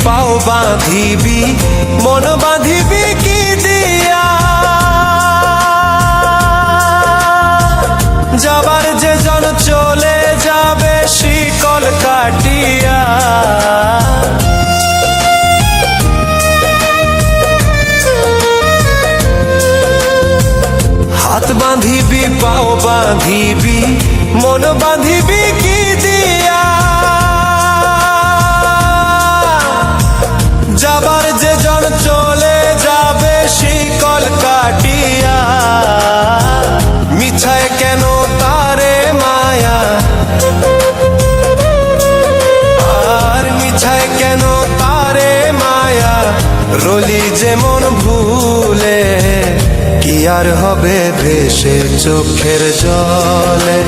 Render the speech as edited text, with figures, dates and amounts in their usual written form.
পাও বাঁধিবি মন বাঁধিবি কি দিয়া যাবার যে জন চলে যাবে শিকল কাটিয়া হাত বাঁধিবি পাও বাঁধিবি মন বাঁধিবি কি দিয়া যাবার যে জন চলে যাবে শিকল কাটিয়া মিছায় কেন তারে মায়া আর মিছায় কেন তারে মায়া রলি যেমন ভুলে কি আর হবে ভেসে চোখের জলে।